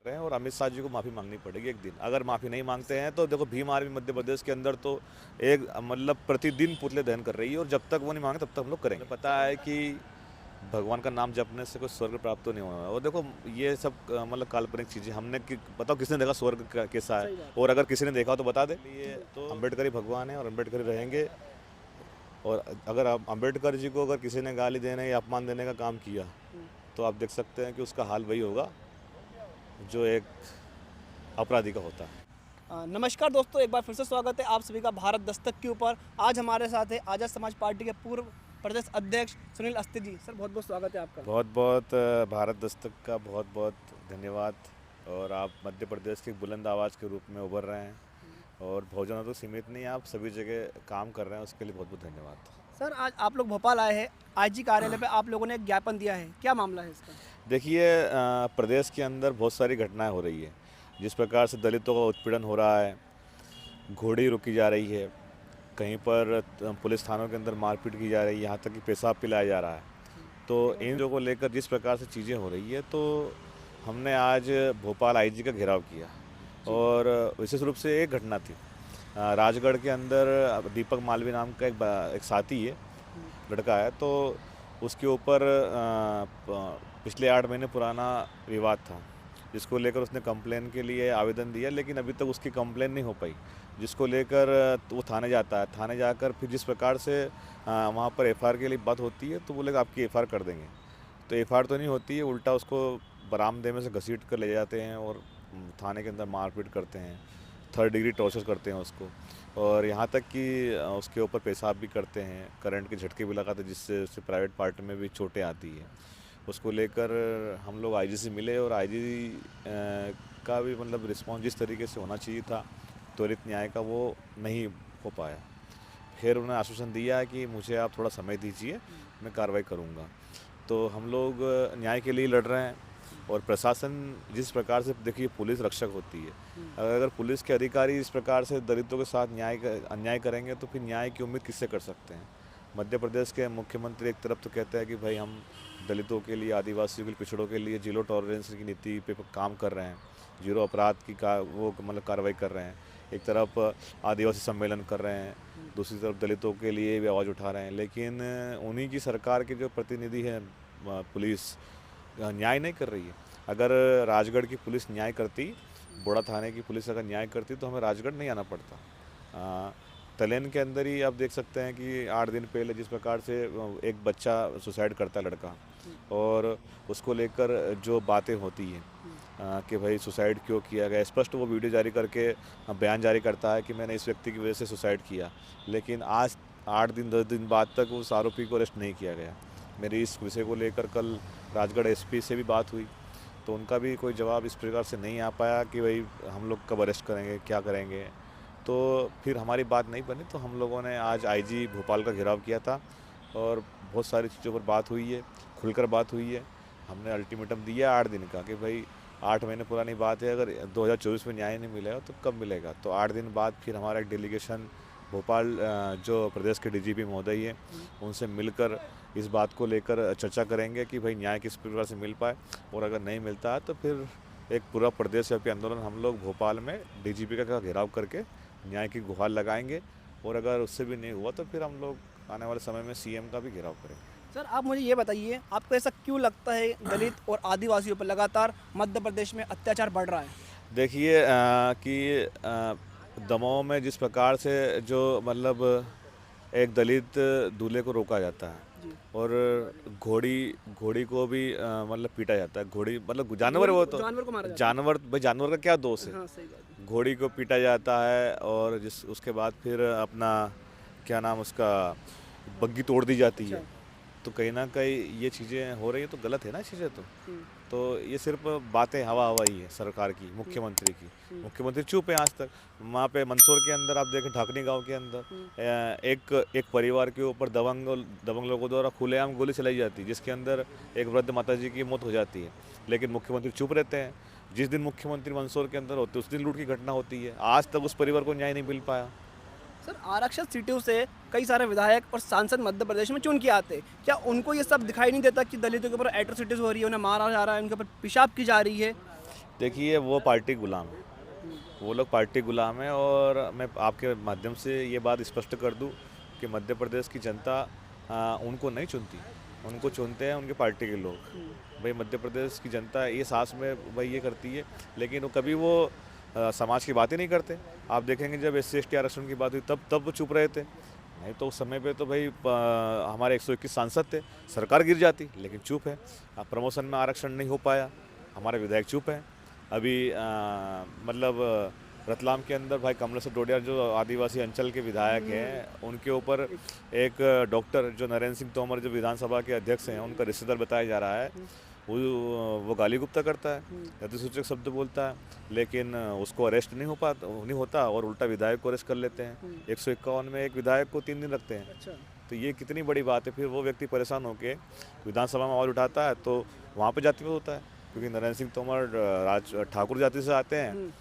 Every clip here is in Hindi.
रहे हैं और अमित शाह जी को माफ़ी मांगनी पड़ेगी एक दिन। अगर माफ़ी नहीं मांगते हैं तो देखो भीम आर्मी मध्य प्रदेश के अंदर तो एक मतलब प्रतिदिन पुतले दहन कर रही है और जब तक वो नहीं मांगे तब तक हम लोग करेंगे। पता है कि भगवान का नाम जपने से कोई स्वर्ग प्राप्त तो नहीं होना है और देखो ये सब मतलब काल्पनिक चीज़ें हमने बताओ किसने देखा स्वर्ग कैसा है, और अगर किसी ने देखा तो बता दे। ये तो अम्बेडकर ही भगवान है और अम्बेडकर ही रहेंगे। और अगर आप अम्बेडकर जी को अगर किसी ने गाली देने या अपमान देने का काम किया तो आप देख सकते हैं कि उसका हाल वही होगा जो एक अपराधी का होता है। नमस्कार दोस्तों, एक बार फिर से स्वागत है आप सभी का भारत दस्तक के ऊपर। आज हमारे साथ है आज़ाद समाज पार्टी के पूर्व प्रदेश अध्यक्ष सुनील अस्ति जी। सर बहुत बहुत स्वागत है आपका। बहुत बहुत भारत दस्तक का बहुत बहुत धन्यवाद। और आप मध्य प्रदेश की बुलंद आवाज़ के रूप में उभर रहे हैं और भोजनों तो सीमित नहीं, आप सभी जगह काम कर रहे हैं, उसके लिए बहुत बहुत धन्यवाद। सर आज आप लोग भोपाल आए हैं, आईजी कार्यालय पे आप लोगों ने एक ज्ञापन दिया है, क्या मामला है इसका? देखिए प्रदेश के अंदर बहुत सारी घटनाएं हो रही है। जिस प्रकार से दलितों का उत्पीड़न हो रहा है, घोड़ी रोकी जा रही है, कहीं पर पुलिस थानों के अंदर मारपीट की जा रही है, यहाँ तक कि पेशाब पिलाया जा रहा है। तो इन चीज़ों को लेकर जिस प्रकार से चीज़ें हो रही है तो हमने आज भोपाल आईजी का घेराव किया। और विशेष रूप से एक घटना थी राजगढ़ के अंदर, दीपक मालवी नाम का एक साथी है, लड़का है, तो उसके ऊपर पिछले 8 महीने पुराना विवाद था जिसको लेकर उसने कंप्लेन के लिए आवेदन दिया, लेकिन अभी तक उसकी कंप्लेन नहीं हो पाई, जिसको लेकर वो थाने जाता है। थाने जाकर फिर जिस प्रकार से वहाँ पर एफआईआर के लिए बात होती है तो बोले आपकी एफआईआर कर देंगे, तो एफआईआर तो नहीं होती है, उल्टा उसको बरामदे में से घसीट कर ले जाते हैं और थाने के अंदर मारपीट करते हैं, 3rd डिग्री टॉर्चर करते हैं उसको, और यहाँ तक कि उसके ऊपर पेशाब भी करते हैं, करंट के झटके भी लगाते हैं जिससे उससे प्राइवेट पार्ट में भी चोटें आती हैं। उसको लेकर हम लोग आईजी से मिले और आईजी का भी मतलब रिस्पॉन्स जिस तरीके से होना चाहिए था त्वरित न्याय का, वो नहीं हो पाया। फिर उन्होंने आश्वासन दिया कि मुझे आप थोड़ा समय दीजिए, मैं कार्रवाई करूँगा। तो हम लोग न्याय के लिए लड़ रहे हैं और प्रशासन जिस प्रकार से, देखिए पुलिस रक्षक होती है, अगर पुलिस के अधिकारी इस प्रकार से दलितों के साथ अन्याय करेंगे तो फिर न्याय की उम्मीद किससे कर सकते हैं। मध्य प्रदेश के मुख्यमंत्री एक तरफ तो कहते हैं कि भाई हम दलितों के लिए, आदिवासियों के लिए, पिछड़ों के लिए जीरो टॉलरेंस की नीति पे काम कर रहे हैं, जीरो अपराध की वो मतलब कार्रवाई कर रहे हैं। एक तरफ आदिवासी सम्मेलन कर रहे हैं, दूसरी तरफ दलितों के लिए भी आवाज़ उठा रहे हैं, लेकिन उन्हीं की सरकार के जो प्रतिनिधि हैं पुलिस न्याय नहीं कर रही है। अगर राजगढ़ की पुलिस न्याय करती, बोड़ा थाने की पुलिस अगर न्याय करती तो हमें राजगढ़ नहीं आना पड़ता। तलेन के अंदर ही आप देख सकते हैं कि 8 दिन पहले जिस प्रकार से एक बच्चा सुसाइड करता है, लड़का, और उसको लेकर जो बातें होती हैं कि भाई सुसाइड क्यों किया गया, स्पष्ट वो वीडियो जारी करके बयान जारी करता है कि मैंने इस व्यक्ति की वजह से सुसाइड किया, लेकिन आज 8 दिन 10 दिन बाद तक उस आरोपी को अरेस्ट नहीं किया गया। मेरी इस विषय को लेकर कल राजगढ़ एसपी से भी बात हुई तो उनका भी कोई जवाब इस प्रकार से नहीं आ पाया कि भाई हम लोग कब अरेस्ट करेंगे, क्या करेंगे। तो फिर हमारी बात नहीं बनी तो हम लोगों ने आज आईजी भोपाल का घेराव किया था और बहुत सारी चीज़ों पर बात हुई है, खुलकर बात हुई है। हमने अल्टीमेटम दिया 8 दिन का कि भाई 8 महीने पुरानी बात है, अगर 2024 में न्याय नहीं मिलेगा तो कब मिलेगा। तो 8 दिन बाद फिर हमारा एक डेलीगेशन भोपाल जो प्रदेश के डीजीपी महोदय हैं उनसे मिलकर इस बात को लेकर चर्चा करेंगे कि भाई न्याय किस प्रकार से मिल पाए, और अगर नहीं मिलता है तो फिर एक पूरा प्रदेशव्यापी आंदोलन हम लोग भोपाल में डीजीपी का घेराव करके न्याय की गुहार लगाएंगे, और अगर उससे भी नहीं हुआ तो फिर हम लोग आने वाले समय में सीएम का भी घेराव करेंगे। सर आप मुझे ये बताइए, आपको ऐसा क्यों लगता है दलित और आदिवासियों पर लगातार मध्य प्रदेश में अत्याचार बढ़ रहा है? देखिए कि दमोह में जिस प्रकार से जो मतलब एक दलित दूल्हे को रोका जाता है जी। और घोड़ी को भी मतलब पीटा जाता है। घोड़ी मतलब जानवर है, वो तो जानवर को मारा जाता जानवर, भाई जानवर का क्या दोष है। है। हाँ सही बात है। घोड़ी को पीटा जाता है और उसके बाद फिर अपना क्या नाम उसका, बग्गी तोड़ दी जाती है। अच्छा। तो कहीं ना कहीं ये चीज़ें हो रही है तो गलत है ना चीज़ें। हम्म, तो ये सिर्फ बातें हवा हवा ही है सरकार की, मुख्यमंत्री की। मुख्यमंत्री चुप है आज तक। वहाँ पे मंदसौर के अंदर आप देखें, ढाकनी गांव के अंदर एक परिवार के ऊपर दबंग लोगों द्वारा खुलेआम गोली चलाई जाती है, जिसके अंदर एक वृद्ध माताजी की मौत हो जाती है, लेकिन मुख्यमंत्री चुप रहते हैं। जिस दिन मुख्यमंत्री मंदसौर के अंदर होते उस दिन लूट की घटना होती है। आज तक उस परिवार को न्याय नहीं मिल पाया। सर आरक्षित सीटों से कई सारे विधायक और सांसद मध्य प्रदेश में चुन के आते हैं, क्या उनको ये सब दिखाई नहीं देता कि दलितों के ऊपर एट्रोसिटीज हो रही है, उन्हें मारा जा रहा है, उनके ऊपर पेशाब की जा रही है? देखिए वो पार्टी गुलाम है, वो लोग पार्टी गुलाम है। और मैं आपके माध्यम से ये बात स्पष्ट कर दूं कि मध्य प्रदेश की जनता उनको नहीं चुनती, उनको चुनते हैं उनके पार्टी के लोग। भाई मध्य प्रदेश की जनता ये सास में भाई ये करती है, लेकिन वो समाज की बात ही नहीं करते। आप देखेंगे जब SC/ST आरक्षण की बात हुई तब वो चुप रहे थे, नहीं तो उस समय पे तो भाई हमारे 121 सांसद थे, सरकार गिर जाती, लेकिन चुप है। अब प्रमोशन में आरक्षण नहीं हो पाया, हमारे विधायक चुप हैं। अभी मतलब रतलाम के अंदर भाई कमलेश्वर डोडिया जो आदिवासी अंचल के विधायक हैं, उनके ऊपर एक डॉक्टर जो नरेंद्र सिंह तोमर जो विधानसभा के अध्यक्ष हैं, उनका रिश्तेदार बताया जा रहा है, वो गाली गुप्ता करता है, अतिसूचक शब्द बोलता है, लेकिन उसको अरेस्ट नहीं होता और उल्टा विधायक को अरेस्ट कर लेते हैं। 151 में एक विधायक को 3 दिन रखते हैं। अच्छा। तो ये कितनी बड़ी बात है। फिर वो व्यक्ति परेशान होकर विधानसभा में आवाज़ उठाता है तो वहाँ पर जातिवाद होता है, क्योंकि नरेंद्र सिंह तोमर ठाकुर जाति से आते हैं,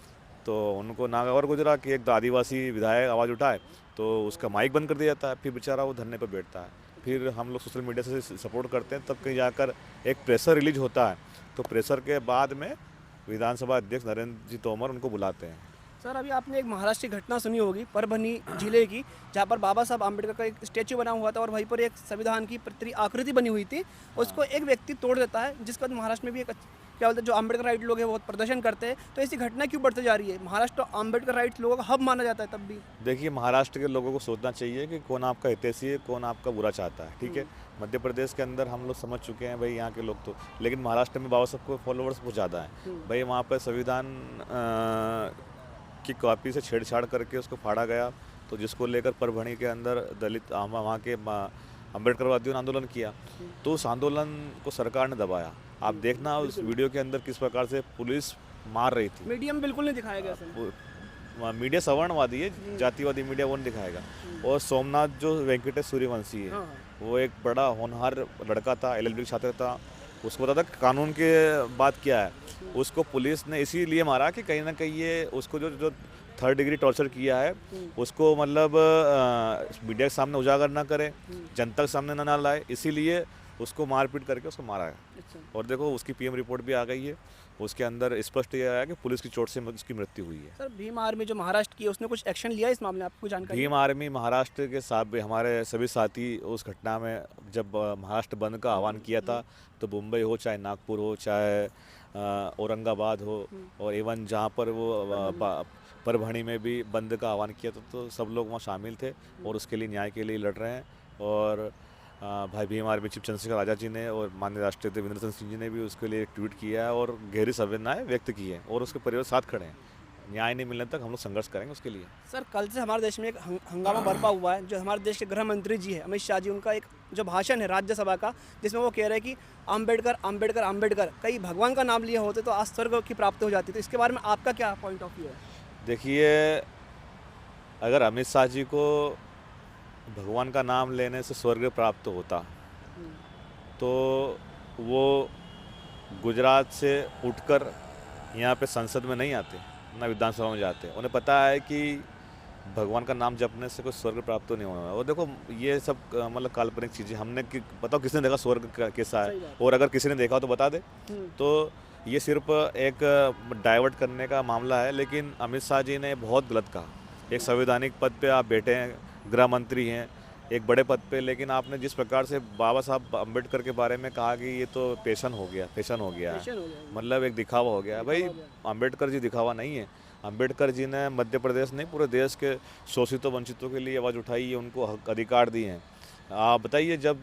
तो उनको नागवार गुजरा कि एक आदिवासी विधायक आवाज़ उठाए तो उसका माइक बंद कर दिया जाता है, फिर बेचारा वो धरने पर बैठता है। फिर हम लोग सोशल मीडिया से सपोर्ट करते हैं, तब कहीं जाकर एक प्रेशर रिलीज होता है, तो प्रेशर के बाद में विधानसभा अध्यक्ष नरेंद्र जी तोमर उनको बुलाते हैं। सर अभी आपने एक महाराष्ट्र की घटना सुनी होगी परभनी जिले की, जहाँ पर बाबा साहब आम्बेडकर का एक स्टैचू बना हुआ था और वहीं पर एक संविधान की आकृति बनी हुई थी, उसको एक व्यक्ति तोड़ देता है, जिसके बाद महाराष्ट्र में भी एक क्या बोलते हैं जो आम्बेडकर राइट लोग हैं वो प्रदर्शन करते हैं। तो ऐसी घटना क्यों बढ़ती जा रही है? महाराष्ट्र आम्बेडकर राइट लोगों का हब माना जाता है तब भी। देखिए महाराष्ट्र के लोगों को सोचना चाहिए कि कौन आपका हितैषी है, कौन आपका बुरा चाहता है, ठीक है। मध्य प्रदेश के अंदर हम लोग समझ चुके हैं भाई यहाँ के लोग तो, लेकिन महाराष्ट्र में बाबा साहब को फॉलोअर्स बहुत ज़्यादा है भाई। वहाँ पर संविधान की कॉपी से छेड़छाड़ करके उसको फाड़ा गया, तो जिसको लेकर परभणी के अंदर दलित वहाँ के अम्बेडकरवादियों ने आंदोलन किया, तो उस आंदोलन को सरकार ने दबाया। आप देखना उस वीडियो के अंदर किस प्रकार से पुलिस मार रही थी। मीडिया में बिल्कुल नहीं दिखाया गया सर। मीडिया सवर्णवादी है, जातिवादी मीडिया वो नहीं दिखाएगा। और सोमनाथ जो वेंकटेश सूर्यवंशी है, वो एक बड़ा होनहार लड़का था, LLB छात्र था, उसको पता था कानून के बात क्या है। उसको पुलिस ने इसीलिए मारा कि कहीं ना कहीं ये उसको जो 3rd डिग्री टॉर्चर किया है उसको मतलब मीडिया के सामने उजागर ना करे, जनता के सामने ना लाए, इसीलिए उसको मारपीट करके उसको मारा है। अच्छा। और देखो उसकी PM रिपोर्ट भी आ गई है, उसके अंदर स्पष्ट ये आया कि पुलिस की चोट से उसकी मृत्यु हुई है। सर भीम आर्मी जो महाराष्ट्र की है उसने कुछ एक्शन लिया इस मामले में, आपको जानकारी? भीम आर्मी महाराष्ट्र के साथ हमारे सभी साथी उस घटना में जब महाराष्ट्र बंद का आह्वान किया था, तो मुंबई हो चाहे नागपुर हो चाहे औरंगाबाद हो और इवन जहाँ पर वो परभणी में भी बंद का आह्वान किया था, तो सब लोग वहाँ शामिल थे और उसके लिए न्याय के लिए लड़ रहे हैं। और भाई भीम आर्मी चीफ चंद्रशेखर आज़ाद जी ने और माननीय राष्ट्रपति देवेंद्र सिंह जी ने भी उसके लिए एक ट्वीट किया है और गहरी संवेदनाएं व्यक्त की है और उसके परिवार साथ खड़े हैं। न्याय नहीं मिलने तक हम लोग संघर्ष करेंगे उसके लिए। सर कल से हमारे देश में एक हंगामा बरपा हुआ है, जो हमारे देश के गृह मंत्री जी है अमित शाह जी, उनका एक जो भाषण है राज्यसभा का, जिसमें वो कह रहे हैं कि अम्बेडकर अम्बेडकर अम्बेडकर, कई भगवान का नाम लिए होते तो आज स्वर्ग की प्राप्ति हो जाती। तो इसके बारे में आपका क्या पॉइंट ऑफ व्यू है? देखिए अगर अमित शाह जी को भगवान का नाम लेने से स्वर्ग प्राप्त होता तो वो गुजरात से उठकर यहाँ पे संसद में नहीं आते, ना विधानसभा में जाते। उन्हें पता है कि भगवान का नाम जपने से कोई स्वर्ग प्राप्त तो नहीं होना है। और देखो ये सब मतलब काल्पनिक चीज़ें हमने बताओ किसने देखा स्वर्ग कैसा है, और अगर किसी ने देखा हो तो बता दे। तो ये सिर्फ एक डाइवर्ट करने का मामला है, लेकिन अमित शाह जी ने बहुत गलत कहा। एक संवैधानिक पद पे आप बैठे हैं, गृह मंत्री हैं, एक बड़े पद पे, लेकिन आपने जिस प्रकार से बाबा साहब अम्बेडकर के बारे में कहा कि ये तो फैशन हो गया है, मतलब एक दिखावा हो गया। भाई अम्बेडकर जी दिखावा नहीं है। अम्बेडकर जी ने मध्य प्रदेश नहीं पूरे देश के शोषितों वंचितों के लिए आवाज़ उठाई है, उनको हक अधिकार दिए हैं। आप बताइए जब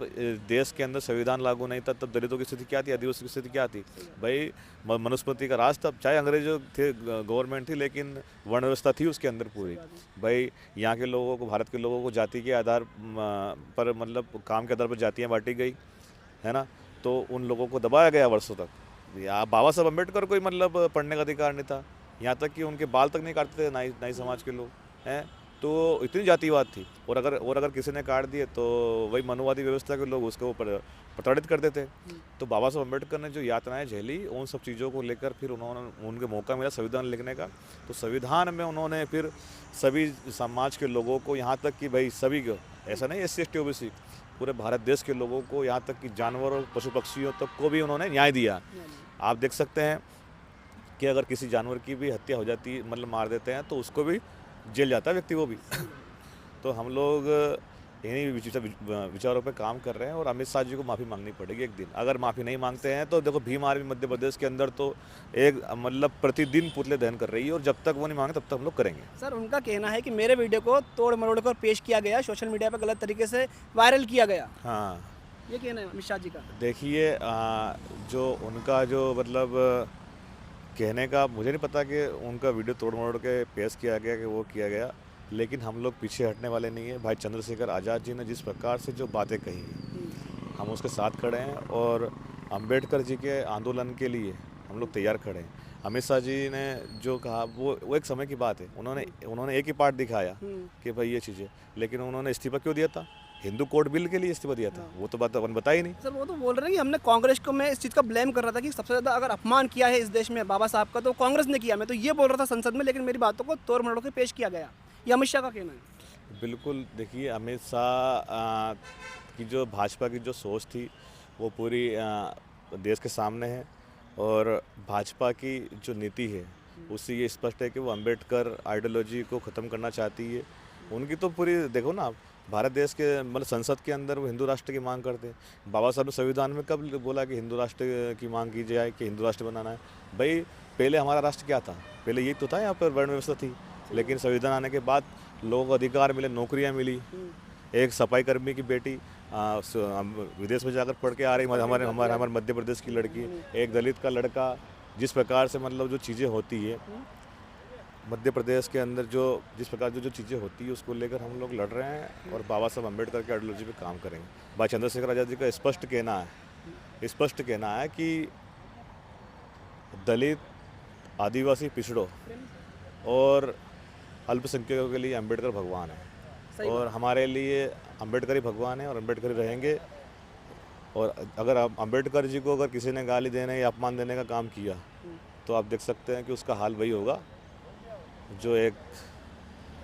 देश के अंदर संविधान लागू नहीं था तब दलितों की स्थिति क्या थी, आदिवासी की स्थिति क्या थी? भाई मनुस्मृति का राज तब, चाहे अंग्रेजों थे गवर्नमेंट थी, लेकिन वर्ण व्यवस्था थी उसके अंदर पूरी। भाई यहाँ के लोगों को, भारत के लोगों को जाति के आधार पर मतलब काम के आधार पर जातियाँ बांटी गई है ना, तो उन लोगों को दबाया गया वर्षों तक। या बाबा साहब अम्बेडकर को मतलब पढ़ने का अधिकार नहीं था, यहाँ तक कि उनके बाल तक नहीं काटते थे नाई समाज के लोग हैं। तो इतनी जातिवाद थी। और अगर किसी ने काट दिए तो वही मनुवादी व्यवस्था के लोग उसको प्रताड़ित करते थे। तो बाबा साहब अम्बेडकर ने जो यातनाएं झेली, उन सब चीज़ों को लेकर फिर उनके मौका मिला संविधान लिखने का, तो संविधान में उन्होंने फिर सभी समाज के लोगों को, यहाँ तक कि भाई सभी को, ऐसा नहीं SC/ST OBC, पूरे भारत देश के लोगों को, यहाँ तक कि जानवरों पशु पक्षियों तक को भी उन्होंने न्याय दिया। आप देख सकते हैं कि अगर किसी जानवर की भी हत्या हो जाती है, मतलब मार देते हैं, तो उसको भी जेल जाता है व्यक्ति वो भी। तो हम लोग इन्हीं विचारों पे काम कर रहे हैं और अमित शाह जी को माफ़ी मांगनी पड़ेगी एक दिन। अगर माफ़ी नहीं मांगते हैं तो देखो भीम आर्मी मध्य प्रदेश के अंदर तो एक मतलब प्रतिदिन पुतले दहन कर रही है, और जब तक वो नहीं मांगे तब तक हम लोग करेंगे। सर उनका कहना है कि मेरे वीडियो को तोड़ मरोड़ कर पेश किया गया, सोशल मीडिया पर गलत तरीके से वायरल किया गया। हाँ, ये कहना है अमित शाह जी का। देखिए जो उनका जो मतलब कहने का मुझे नहीं पता कि उनका वीडियो तोड़ मरोड़ के पेश किया गया कि वो किया गया, लेकिन हम लोग पीछे हटने वाले नहीं हैं। भाई चंद्रशेखर आज़ाद जी ने जिस प्रकार से जो बातें कही हैं, हम उसके साथ खड़े हैं, और अंबेडकर जी के आंदोलन के लिए हम लोग तैयार खड़े हैं। अमित शाह जी ने जो कहा वो एक समय की बात है। उन्होंने एक ही पार्ट दिखाया कि भाई ये चीज़ें, लेकिन उन्होंने इस्तीफा क्यों दिया था? हिंदू कोड बिल के लिए इस्तीफा दिया था, वो तो बात अपन बता ही नहीं। सर वो तो बोल रहे हैं कि हमने कांग्रेस को, मैं इस चीज़ का ब्लेम कर रहा था कि सबसे ज़्यादा अगर अपमान किया है इस देश में बाबा साहब का तो कांग्रेस ने किया। मैं तो ये बोल रहा था संसद में, लेकिन मेरी बातों को तोड़ मरोड़ के पेश किया गया। ये अमित शाह का कहना है। बिल्कुल, देखिए अमित शाह की जो भाजपा की जो सोच थी वो पूरी देश के सामने है, और भाजपा की जो नीति है उससे ये स्पष्ट है कि वो अंबेडकर आइडियोलॉजी को ख़त्म करना चाहती है। उनकी तो पूरी देखो ना, भारत देश के मतलब संसद के अंदर वो हिंदू राष्ट्र की मांग करते हैं। बाबा साहब ने संविधान में कब बोला कि हिंदू राष्ट्र की मांग की जाए, कि हिंदू राष्ट्र बनाना है? भाई पहले हमारा राष्ट्र क्या था? पहले यही तो था, यहाँ पर वर्ण व्यवस्था थी, लेकिन संविधान आने के बाद लोगों को अधिकार मिले, नौकरियाँ मिली। एक सफाई कर्मी की बेटी विदेश में जाकर पढ़ के आ रही, हमारे मध्य प्रदेश की लड़की, एक दलित का लड़का, जिस प्रकार से मतलब जो चीज़ें होती है मध्य प्रदेश के अंदर, जो जिस प्रकार जो चीज़ें होती है उसको लेकर हम लोग लड़ रहे हैं, और बाबा साहब अम्बेडकर की आइडियोलॉजी पे काम करेंगे। भाई चंद्रशेखर आज़ाद जी का स्पष्ट कहना है कि दलित, आदिवासी पिछड़ों और अल्पसंख्यकों के लिए अम्बेडकर भगवान है, और हमारे लिए अम्बेडकर ही भगवान है, और अम्बेडकर ही रहेंगे। और अगर अम्बेडकर जी को अगर किसी ने गाली देने या अपमान देने का काम किया, तो आप देख सकते हैं कि उसका हाल वही होगा जो एक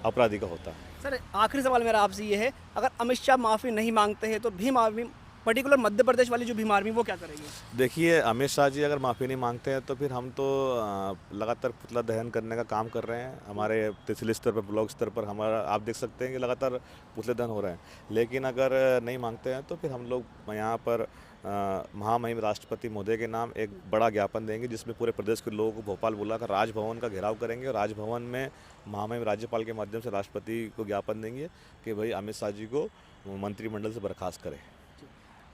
अपराधी का होता है। सर आखिरी सवाल मेरा आपसे ये है, अगर अमित शाह माफ़ी नहीं मांगते हैं तो भीम आर्मी, पर्टिकुलर मध्य प्रदेश वाली जो भीम आर्मी, वो क्या करेगी? देखिए अमित शाह जी अगर माफ़ी नहीं मांगते हैं तो फिर हम तो लगातार पुतला दहन करने का काम कर रहे हैं। हमारे तहसील स्तर पर, ब्लॉक स्तर पर हमारा आप देख सकते हैं कि लगातार पुतले दहन हो रहे हैं। लेकिन अगर नहीं मांगते हैं तो फिर हम लोग यहाँ पर महामहिम राष्ट्रपति महोदय के नाम एक बड़ा ज्ञापन देंगे, जिसमें पूरे प्रदेश के लोगों को भोपाल बुलाकर राजभवन का घेराव करेंगे, और राजभवन में महामहिम राज्यपाल के माध्यम से राष्ट्रपति को ज्ञापन देंगे कि भाई अमित शाह जी को मंत्रिमंडल से बर्खास्त करें।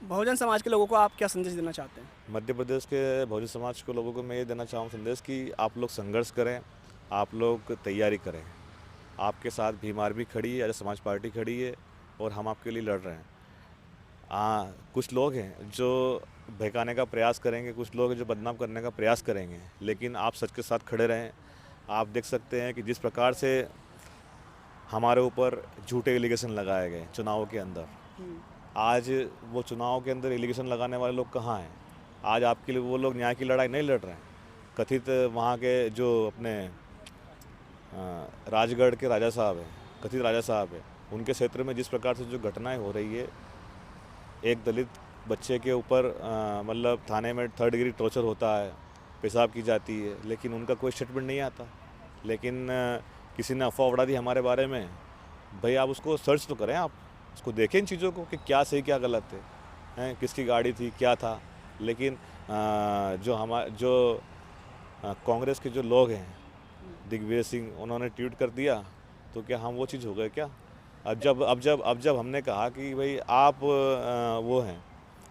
बहुजन समाज के लोगों को आप क्या संदेश देना चाहते हैं? मध्य प्रदेश के बहुजन समाज के लोगों को मैं ये देना चाहूँ संदेश कि आप लोग संघर्ष करें, आप लोग तैयारी करें। आपके साथ भीम आर्मी खड़ी है, आर्य समाज पार्टी खड़ी है, और हम आपके लिए लड़ रहे हैं। कुछ लोग हैं जो बहकाने का प्रयास करेंगे, कुछ लोग हैं जो बदनाम करने का प्रयास करेंगे, लेकिन आप सच के साथ खड़े रहें। आप देख सकते हैं कि जिस प्रकार से हमारे ऊपर झूठे एलिगेशन लगाए गए चुनावों के अंदर, आज वो चुनाव के अंदर एलिगेशन लगाने वाले लोग कहाँ हैं? आज आपके लिए वो लोग न्याय की लड़ाई नहीं लड़ रहे हैं। कथित वहाँ के जो अपने राजगढ़ के राजा साहब हैं, कथित राजा साहब हैं, उनके क्षेत्र में जिस प्रकार से जो घटनाएं हो रही है, एक दलित बच्चे के ऊपर मतलब थाने में 3rd डिग्री टॉर्चर होता है, पेशाब की जाती है, लेकिन उनका कोई स्टेटमेंट नहीं आता। लेकिन किसी ने अफवाह उड़ा दी हमारे बारे में। भाई आप उसको सर्च तो करें, आप उसको देखें इन चीज़ों को कि क्या सही क्या गलत है, किसकी गाड़ी थी, क्या था। लेकिन जो कांग्रेस के जो लोग हैं, दिग्विजय सिंह, उन्होंने ट्वीट कर दिया, तो क्या हम वो चीज़ हो गए क्या? अब जब हमने कहा कि भाई आप वो हैं,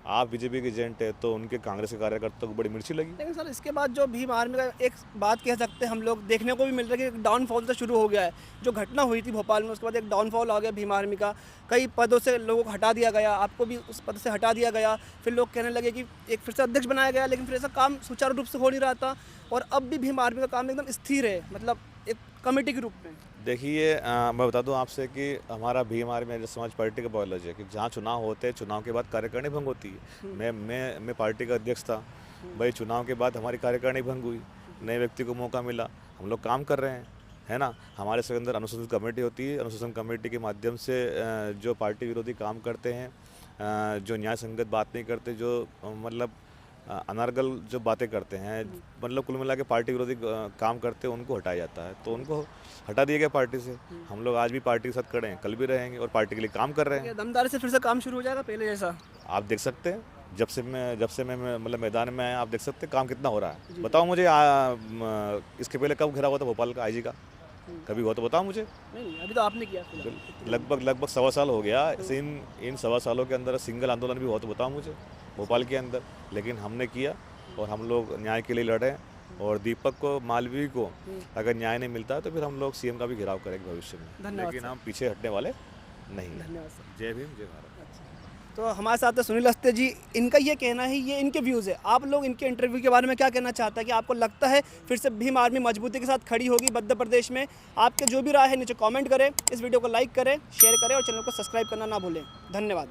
आप बीजेपी के एजेंट है, तो उनके कांग्रेस के कार्यकर्ताओं को बड़ी मिर्ची लगी। लेकिन सर इसके बाद जो भीम आर्मी का एक बात कह सकते हैं हम लोग, देखने को भी मिल रहा है कि डाउनफॉल तो शुरू हो गया है। जो घटना हुई थी भोपाल में, उसके बाद एक डाउनफॉल आ गया भीम आर्मी का। कई पदों से लोगों को हटा दिया गया, आपको भी उस पद से हटा दिया गया। फिर लोग कहने लगे कि एक फिर से अध्यक्ष बनाया गया, लेकिन फिर ऐसा काम सुचारू रूप से हो नहीं रहा था, और अब भी भीम आर्मी का काम एकदम स्थिर है, मतलब एक कमेटी के रूप में। देखिए मैं बता दूं आपसे कि हमारा भीम आर्मी आर्य समाज पार्टी का बायोलॉजी है कि जहाँ चुनाव होते हैं, चुनाव के बाद कार्यकारिणी भंग होती है। मैं पार्टी का अध्यक्ष था, भाई चुनाव के बाद हमारी कार्यकारिणी भंग हुई, नए व्यक्ति को मौका मिला, हम लोग काम कर रहे हैं, है ना। हमारे से अंदर अनुशासन कमेटी होती है, अनुशासन कमेटी के माध्यम से जो पार्टी विरोधी काम करते हैं, जो न्याय संगत बात नहीं करते, जो मतलब अनर्गल जो बातें करते हैं, मतलब कुल मिला के पार्टी विरोधी काम करते हैं, उनको हटाया जाता है। तो उनको हटा दिया गया पार्टी से। हम लोग आज भी पार्टी के साथ खड़े हैं, कल भी रहेंगे और पार्टी के लिए काम कर रहे हैं। क्या दमदारी से फिर से काम शुरू हो जाएगा पहले जैसा? आप देख सकते हैं, जब से मैं मतलब मैदान में आया, आप देख सकते हैं काम कितना हो रहा है। बताओ मुझे, इसके पहले कब घेराव हुआ था भोपाल का आईजी का? कभी हुआ तो बताओ मुझे। नहीं, अभी तो आपने किया फिलहाल। लगभग 1.25 साल हो गया। इन 1.25 सालों के अंदर सिंगल आंदोलन भी हुआ तो बताओ मुझे भोपाल के अंदर। लेकिन हमने किया और हम लोग न्याय के लिए लड़े। और दीपक को, मालवीय को अगर न्याय नहीं मिलता है तो फिर हम लोग सीएम का भी घेराव करेंगे भविष्य में। धन्यवाद लेकिन सर। हम पीछे हटने वाले नहीं हैं। धन्यवाद सर। जय भीम, जय भारत। तो हमारे साथ है सुनील अस्ते जी। इनका ये कहना है, ये इनके व्यूज़ है। आप लोग इनके इंटरव्यू के बारे में क्या कहना चाहते हैं कि आपको लगता है फिर से भीम आर्मी मजबूती के साथ खड़ी होगी मध्य प्रदेश में? आपके जो भी राय है नीचे कमेंट करें, इस वीडियो को लाइक करें, शेयर करें और चैनल को सब्सक्राइब करना ना भूलें। धन्यवाद।